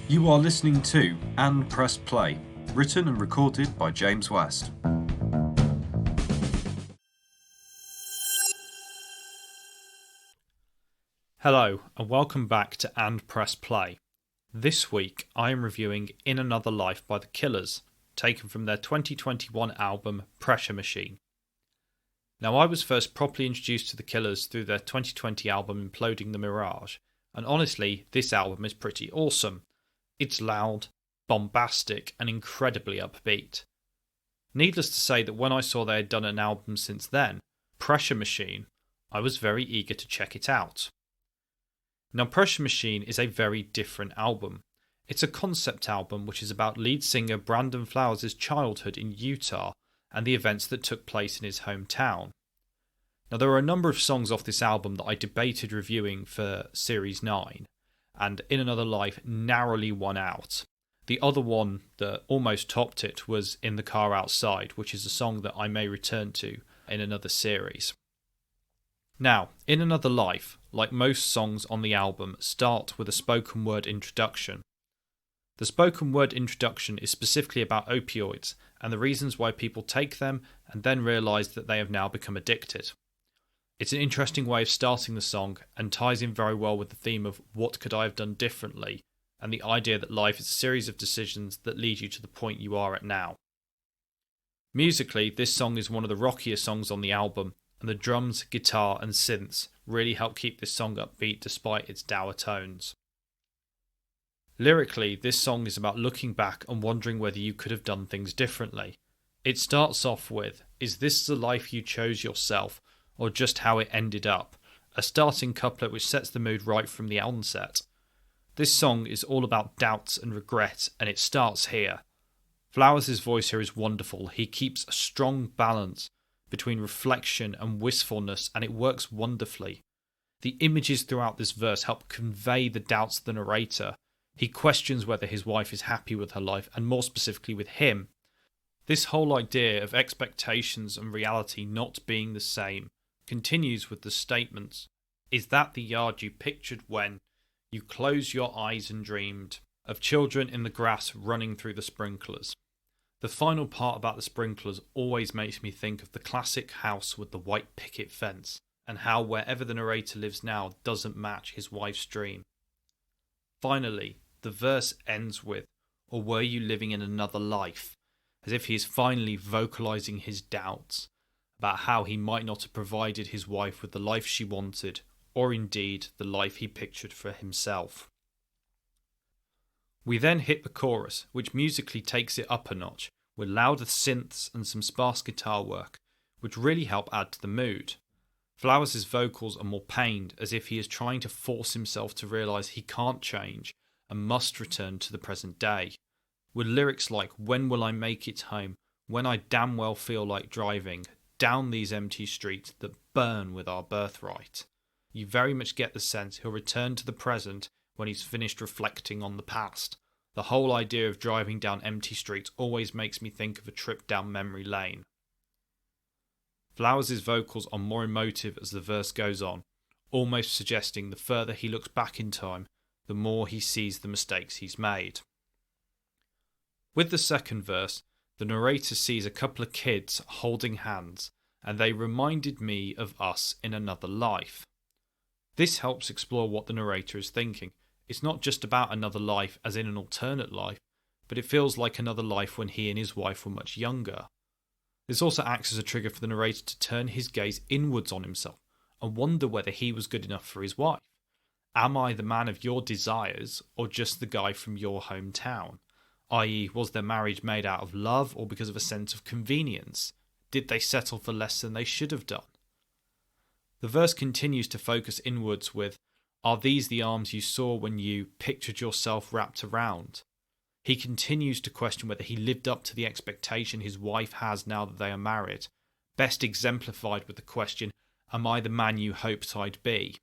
You are listening to And Press Play, written and recorded by James West. Hello, and welcome back to And Press Play. This week I am reviewing In Another Life by The Killers, taken from their 2021 album Pressure Machine. Now, I was first properly introduced to The Killers through their 2020 album Imploding the Mirage, and honestly, this album is pretty awesome. It's loud, bombastic, and incredibly upbeat. Needless to say that when I saw they had done an album since then, Pressure Machine, I was very eager to check it out. Now, Pressure Machine is a very different album. It's a concept album which is about lead singer Brandon Flowers' childhood in Utah and the events that took place in his hometown. Now, there are a number of songs off this album that I debated reviewing for Series 9, and In Another Life narrowly won out. The other one that almost topped it was In the Car Outside, which is a song that I may return to in another series. Now, In Another Life, like most songs on the album, start with a spoken word introduction. The spoken word introduction is specifically about opioids and the reasons why people take them and then realise that they have now become addicted. It's an interesting way of starting the song and ties in very well with the theme of what could I have done differently and the idea that life is a series of decisions that lead you to the point you are at now. Musically, this song is one of the rockier songs on the album, and the drums, guitar and synths really help keep this song upbeat despite its dour tones. Lyrically, this song is about looking back and wondering whether you could have done things differently. It starts off with, "Is this the life you chose yourself, or just how it ended up?" A starting couplet which sets the mood right from the onset. This song is all about doubts and regret, and it starts here. Flowers' voice here is wonderful. He keeps a strong balance between reflection and wistfulness, and it works wonderfully. The images throughout this verse help convey the doubts of the narrator. He questions whether his wife is happy with her life, and more specifically with him. This whole idea of expectations and reality not being the same continues with the statements, "Is that the yard you pictured when you closed your eyes and dreamed of children in the grass running through the sprinklers?" The final part about the sprinklers always makes me think of the classic house with the white picket fence, and how wherever the narrator lives now doesn't match his wife's dream. Finally, the verse ends with, "Or were you living in another life?" as if he is finally vocalising his doubts about how he might not have provided his wife with the life she wanted, or indeed the life he pictured for himself. We then hit the chorus, which musically takes it up a notch, with louder synths and some sparse guitar work, which really help add to the mood. Flowers' vocals are more pained, as if he is trying to force himself to realise he can't change and must return to the present day, with lyrics like, "When will I make it home, when I damn well feel like driving, down these empty streets that burn with our birthright." You very much get the sense he'll return to the present when he's finished reflecting on the past. The whole idea of driving down empty streets always makes me think of a trip down memory lane. Flowers' vocals are more emotive as the verse goes on, almost suggesting the further he looks back in time, the more he sees the mistakes he's made. With the second verse, the narrator sees a couple of kids holding hands, and they reminded me of us in another life. This helps explore what the narrator is thinking. It's not just about another life as in an alternate life, but it feels like another life when he and his wife were much younger. This also acts as a trigger for the narrator to turn his gaze inwards on himself and wonder whether he was good enough for his wife. Am I the man of your desires, or just the guy from your hometown? I.e., was their marriage made out of love or because of a sense of convenience? Did they settle for less than they should have done? The verse continues to focus inwards with, "Are these the arms you saw when you pictured yourself wrapped around?" He continues to question whether he lived up to the expectation his wife has now that they are married, best exemplified with the question, "Am I the man you hoped I'd be?"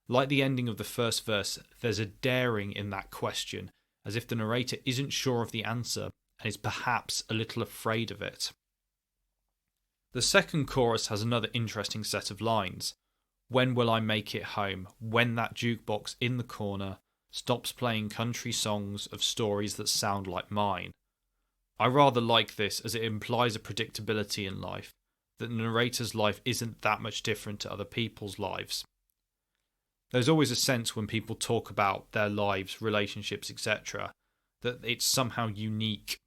Like the ending of the first verse, there's a daring in that question, as if the narrator isn't sure of the answer and is perhaps a little afraid of it. The second chorus has another interesting set of lines. "When will I make it home? When that jukebox in the corner stops playing country songs of stories that sound like mine. I rather like this as it implies a predictability in life, that the narrator's life isn't that much different to other people's lives. There's always a sense when people talk about their lives, relationships, etc., that it's somehow unique.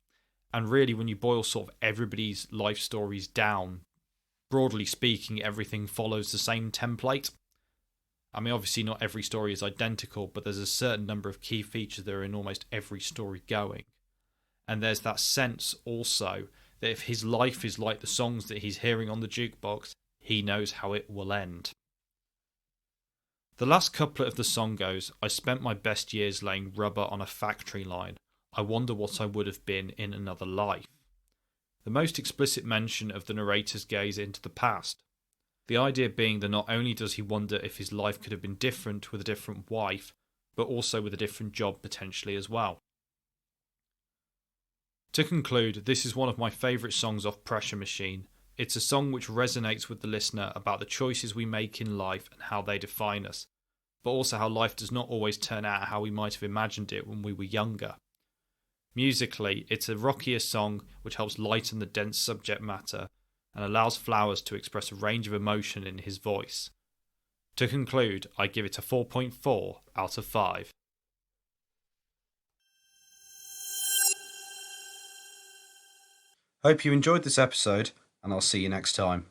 And really, when you boil sort of everybody's life stories down, broadly speaking, everything follows the same template. I mean, obviously not every story is identical, but there's a certain number of key features that are in almost every story going. And there's that sense also that if his life is like the songs that he's hearing on the jukebox, he knows how it will end. The last couplet of the song goes, "I spent my best years laying rubber on a factory line. I wonder what I would have been in another life." The most explicit mention of the narrator's gaze into the past. The idea being that not only does he wonder if his life could have been different with a different wife, but also with a different job potentially as well. To conclude, this is one of my favourite songs off Pressure Machine. It's a song which resonates with the listener about the choices we make in life and how they define us, but also how life does not always turn out how we might have imagined it when we were younger. Musically, it's a rockier song which helps lighten the dense subject matter and allows Flowers to express a range of emotion in his voice. To conclude, I give it a 4.4 out of 5. Hope you enjoyed this episode, and I'll see you next time.